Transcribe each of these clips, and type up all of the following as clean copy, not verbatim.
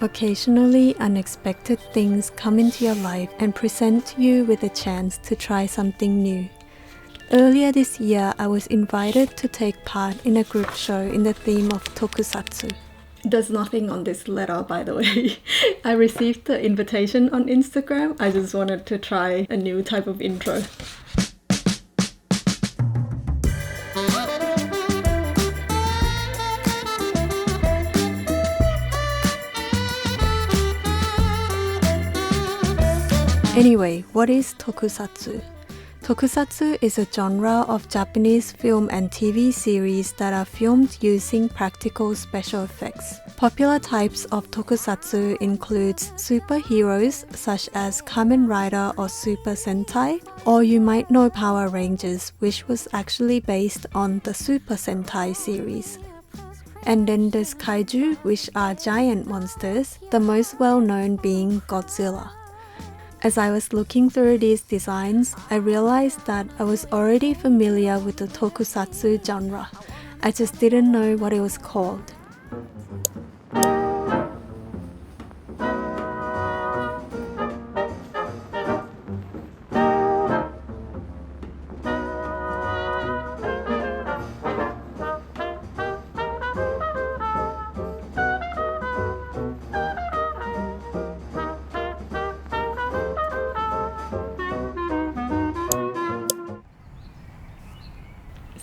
Occasionally, unexpected things come into your life and present you with a chance to try something new. Earlier this year, I was invited to take part in a group show in the theme of tokusatsu. There's nothing on this letter, by the way. I received the invitation on Instagram. I just wanted to try a new type of intro. Anyway, what is tokusatsu? Tokusatsu is a genre of Japanese film and TV series that are filmed using practical special effects. Popular types of tokusatsu includes superheroes such as Kamen Rider or Super Sentai, or you might know Power Rangers, which was actually based on the Super Sentai series. And then there's kaiju, which are giant monsters, the most well-known being Godzilla. As I was looking through these designs, I realized that I was already familiar with the tokusatsu genre. I just didn't know what it was called.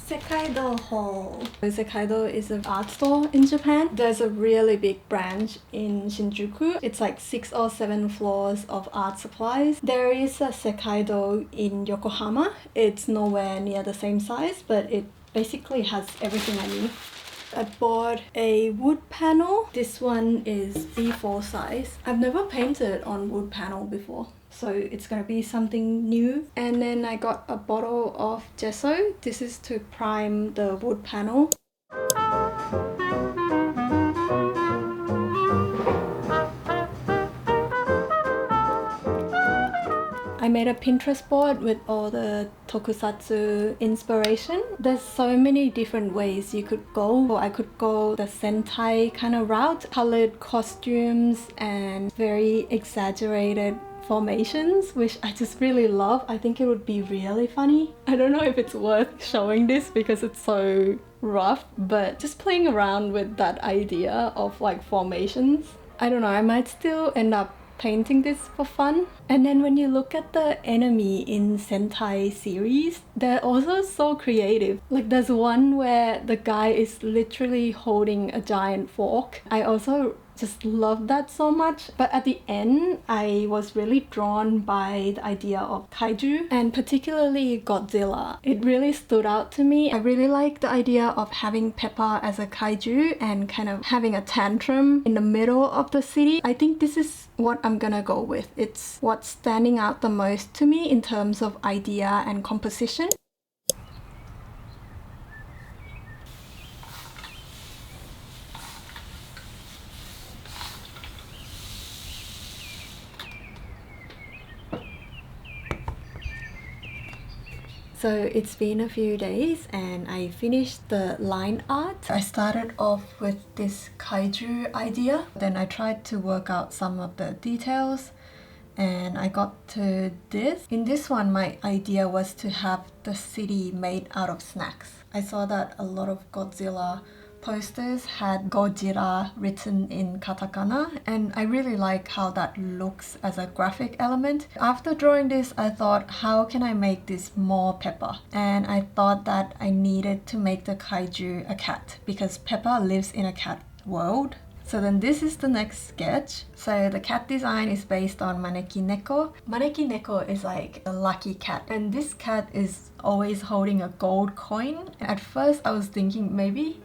Sekaido Hall. Sekaido is an art store in Japan. There's a really big branch in Shinjuku. It's like 6 or 7 floors of art supplies. There is a Sekaido in Yokohama. It's nowhere near the same size, but it basically has everything I need. I bought a wood panel. This one is B4 size. I've never painted on wood panel before, so it's gonna be something new. And then I got a bottle of gesso. This is to prime the wood panel. I made a Pinterest board with all the tokusatsu inspiration. There's so many different ways you could go. I could go the Sentai kind of route, colored costumes and very exaggerated formations, which I just really love. I think it would be really funny. I don't know if it's worth showing this because it's so rough, but just playing around with that idea of like formations. I don't know, I might still end up painting this for fun. And then when you look at the enemy in Sentai series, they're also so creative. Like there's one where the guy is literally holding a giant fork. I also just love that so much. But at the end, I was really drawn by the idea of kaiju and particularly Godzilla. It really stood out to me. I really like the idea of having Peppa as a kaiju and kind of having a tantrum in the middle of the city. I think this is what I'm gonna go with. It's what's standing out the most to me in terms of idea and composition. So it's been a few days and I finished the line art. I started off with this kaiju idea. Then I tried to work out some of the details and I got to this. In this one, my idea was to have the city made out of snacks. I saw that a lot of Godzilla posters had Gojira written in katakana, and I really like how that looks as a graphic element. After drawing this, I thought, how can I make this more Peppa? And I thought that I needed to make the kaiju a cat because Peppa lives in a cat world. So then this is the next sketch. So the cat design is based on Maneki Neko. Maneki Neko is like a lucky cat, and this cat is always holding a gold coin. At first I was thinking maybe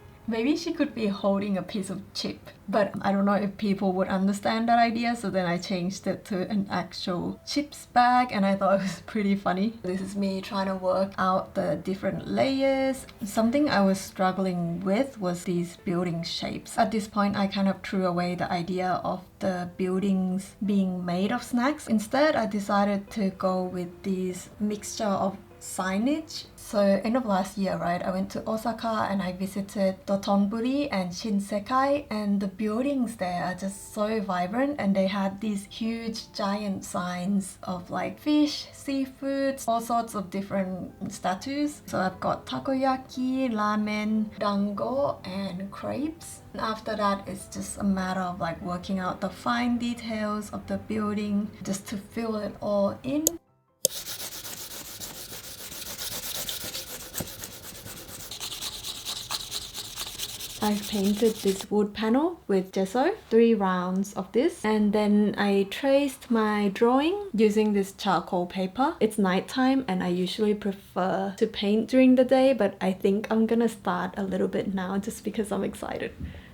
she could be holding a piece of chip, but I don't know if people would understand that idea, so then I changed it to an actual chips bag and I thought it was pretty funny. This is me trying to work out the different layers. Something I was struggling with was these building shapes. At this point, I kind of threw away the idea of the buildings being made of snacks. Instead, I decided to go with these mixture of signage. So end of last year, right, I went to Osaka and I visited Dotonbori and Shinsekai, and the buildings there are just so vibrant, and they had these huge giant signs of like fish, seafoods, all sorts of different statues. So I've got takoyaki, ramen, dango, and crepes. And after that, it's just a matter of like working out the fine details of the building just to fill it all in. I've painted this wood panel with gesso, 3 rounds of this, and then I traced my drawing using this charcoal paper. It's nighttime and I usually prefer to paint during the day, but I think I'm gonna start a little bit now just because I'm excited.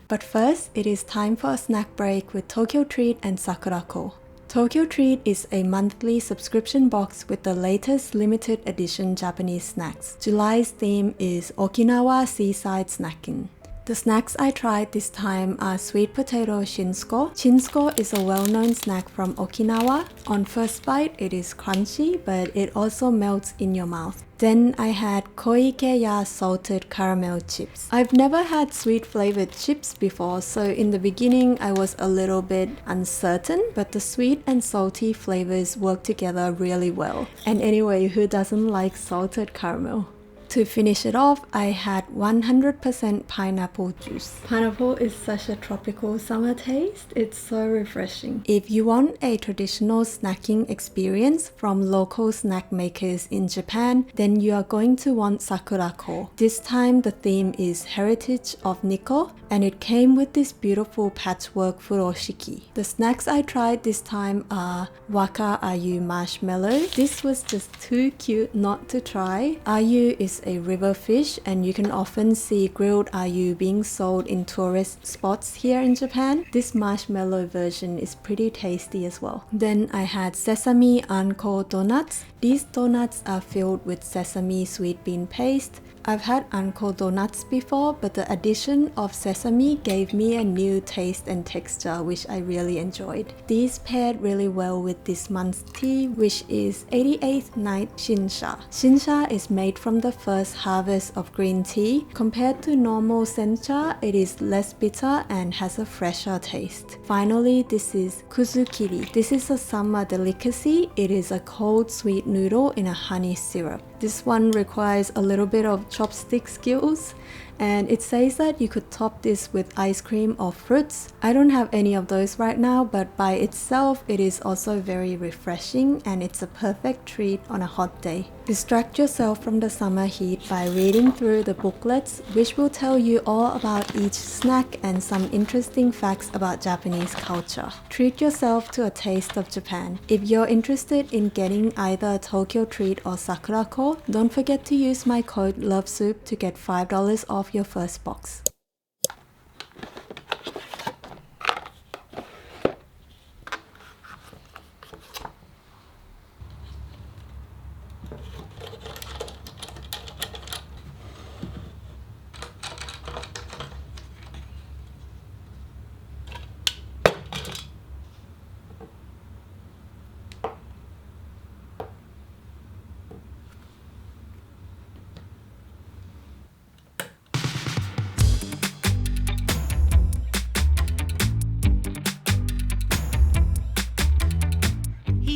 But first, it is time for a snack break with Tokyo Treat and Sakurako. Tokyo Treat is a monthly subscription box with the latest limited edition Japanese snacks. July's theme is Okinawa Seaside Snacking. The snacks I tried this time are sweet potato shinsko. Shinsko is a well-known snack from Okinawa. On first bite, it is crunchy, but it also melts in your mouth. Then I had koikeya salted caramel chips. I've never had sweet flavored chips before, so in the beginning I was a little bit uncertain, but the sweet and salty flavors work together really well. And anyway, who doesn't like salted caramel? To finish it off, I had 100% pineapple juice. Pineapple is such a tropical summer taste. It's so refreshing. If you want a traditional snacking experience from local snack makers in Japan, then you are going to want Sakurako. This time the theme is Heritage of Nikko, and it came with this beautiful patchwork furoshiki. The snacks I tried this time are waka ayu marshmallow. This was just too cute not to try. Ayu is a river fish, and you can often see grilled ayu being sold in tourist spots here in Japan. This marshmallow version is pretty tasty as well. Then I had sesame anko donuts. These donuts are filled with sesame sweet bean paste. I've had anko donuts before, but the addition of sesame gave me a new taste and texture, which I really enjoyed. These paired really well with this month's tea, which is 88th Night Shinsha. Shinsha is made from the first harvest of green tea. Compared to normal sencha, it is less bitter and has a fresher taste. Finally, this is kuzukiri. This is a summer delicacy. It is a cold sweet noodle in a honey syrup. This one requires a little bit of chopstick skills, and it says that you could top this with ice cream or fruits. I don't have any of those right now, but by itself it is also very refreshing, and it's a perfect treat on a hot day. Distract yourself from the summer heat by reading through the booklets, which will tell you all about each snack and some interesting facts about Japanese culture. Treat yourself to a taste of Japan. If you're interested in getting either Tokyo Treat or Sakurako, don't forget to use my code LOVESOUP to get $5 off your first box.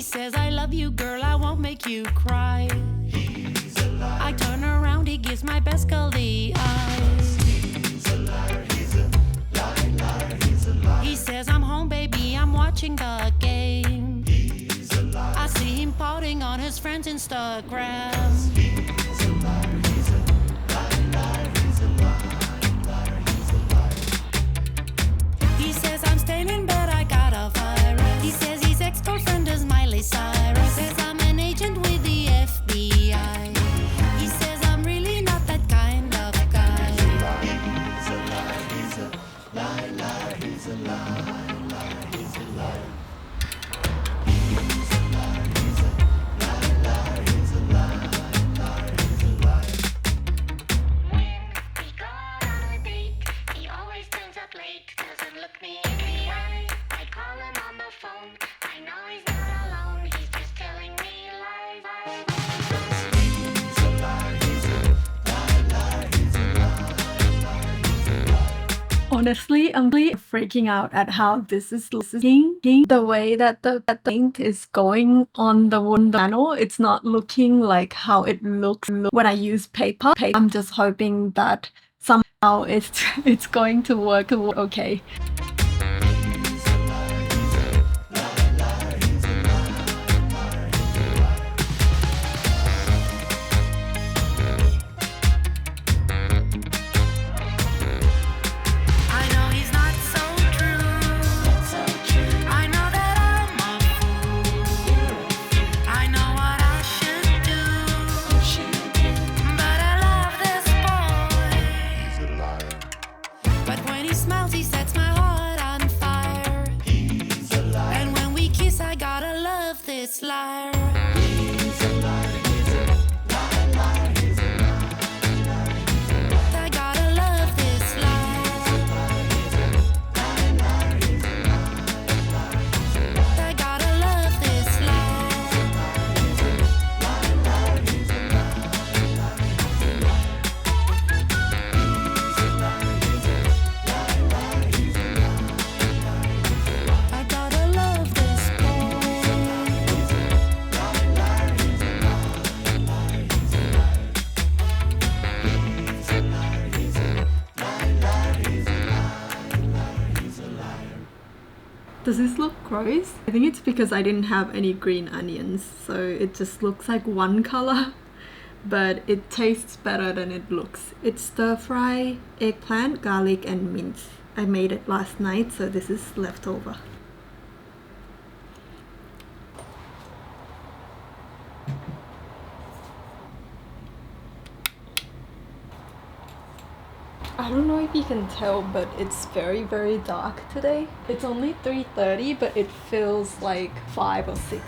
Says I love you, girl, I won't make you cry. He's a liar. I turn around, he gives my best girl the eyes. He's a liar, he's a liar, he's a liar. He says I'm home, baby, I'm watching the game. He's a liar. I see him pouting on his friend's Instagram. He's a liar, he's a liar, he's a liar, he's a liar. He says I'm staying in bed, I got a virus. He says his ex-girlfriend is Miley Cyrus. Says I'm an agent with the FBI. He says I'm really not that kind of guy. He's a liar, he's a liar, he's a liar, he's a liar. He's a liar, he's a liar, he's a liar, he's a liar. When we go out on a date, he always turns up late, doesn't look me in the eye. I call him on the phone, I know he's not alone, he's just telling me Honestly, I'm freaking out at how this is looking. The way that the paint is going on the wood panel, it's not looking like how it looks when I use paper. I'm just hoping that somehow it's going to work okay. I know he's not so true. I know that I'm a fool. I know what I should do. But I love this boy. He's a liar. But when he smiles, he sets my heart on fire. He's a liar. And when we kiss, I gotta love this liar. He's a liar. He's a liar. Liar. He's a liar. I gotta love this liar. I gotta love this liar. I gotta love this Does this look gross? I think it's because I didn't have any green onions, so it just looks like one color. But it tastes better than it looks. It's stir-fry, eggplant, garlic, and mint. I made it last night, so this is leftover. I don't know if you can tell, but it's very, very dark today. It's only 3:30, but it feels like 5 or 6.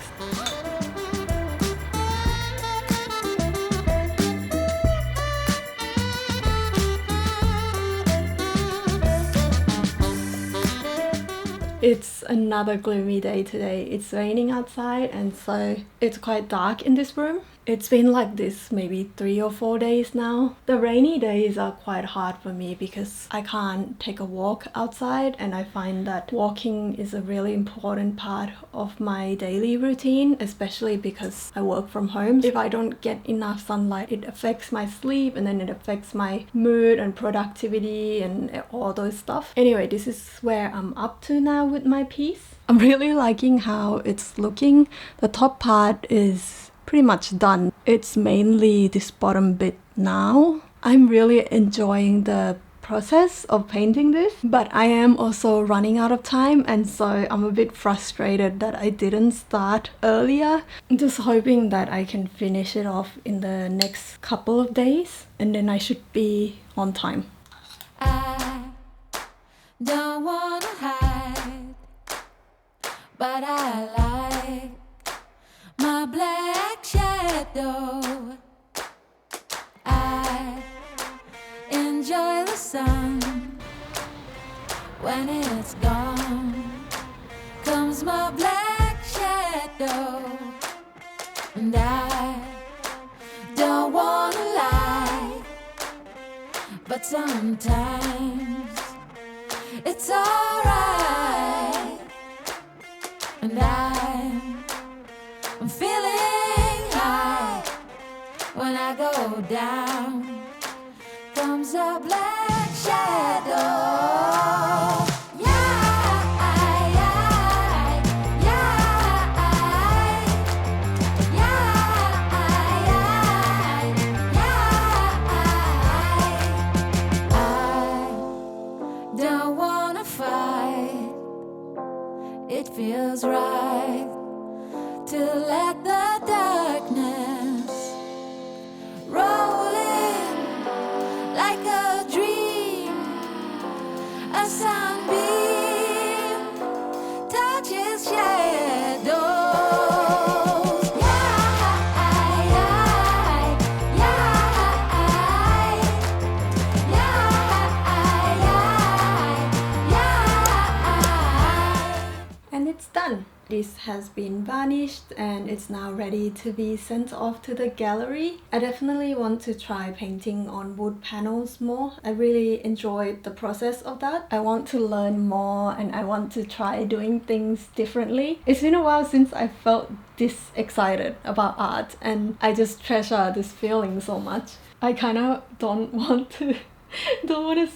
It's another gloomy day today. It's raining outside, and so it's quite dark in this room. It's been like this maybe 3 or 4 days now. The rainy days are quite hard for me because I can't take a walk outside, and I find that walking is a really important part of my daily routine, especially because I work from home. If I don't get enough sunlight, it affects my sleep, and then it affects my mood and productivity and all those stuff. Anyway, this is where I'm up to now with my piece. I'm really liking how it's looking. The top part is pretty much done. It's mainly this bottom bit now. I'm really enjoying the process of painting this, but I am also running out of time, and so I'm a bit frustrated that I didn't start earlier. I'm just hoping that I can finish it off in the next couple of days, and then I should be on time. I don't wanna hide, but I like my black shadow. I enjoy the sun when it's gone. Comes my black shadow, and I don't wanna lie, but sometimes it's alright, and I'm feeling high when I go down. Comes a black shadow. It feels right to let the darkness roll in like a dream, a sound piece has been varnished and it's now ready to be sent off to the gallery. I definitely want to try painting on wood panels more. I really enjoyed the process of that. I want to learn more and I want to try doing things differently. It's been a while since I felt this excited about art and I just treasure this feeling so much. I kind of don't want to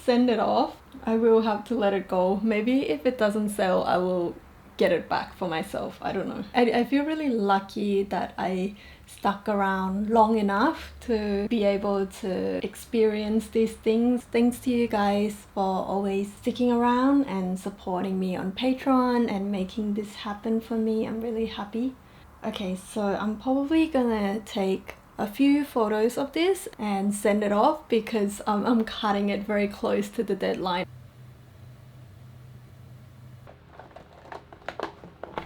send it off. I will have to let it go. Maybe if it doesn't sell, I will get it back for myself. I don't know. I feel really lucky that I stuck around long enough to be able to experience these things. Thanks to you guys for always sticking around and supporting me on Patreon and making this happen for me. I'm really happy. Okay, so I'm probably gonna take a few photos of this and send it off because I'm cutting it very close to the deadline.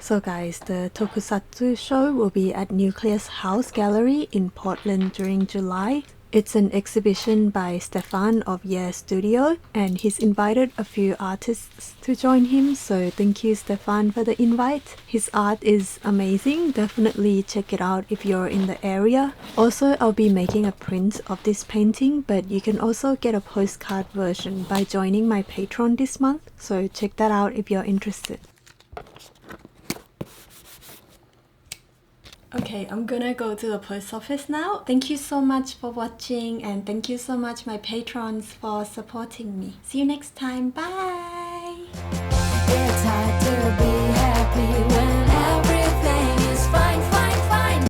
So guys, the Tokusatsu show will be at Nucleus House Gallery in Portland during July. It's an exhibition by Stefan of Yeaaah Studio and he's invited a few artists to join him, so thank you Stefan for the invite. His art is amazing, definitely check it out if you're in the area. Also, I'll be making a print of this painting, but you can also get a postcard version by joining my Patreon this month, so check that out if you're interested. Okay, I'm gonna go to the post office now. Thank you so much for watching and thank you so much my patrons for supporting me. See you next time. Bye!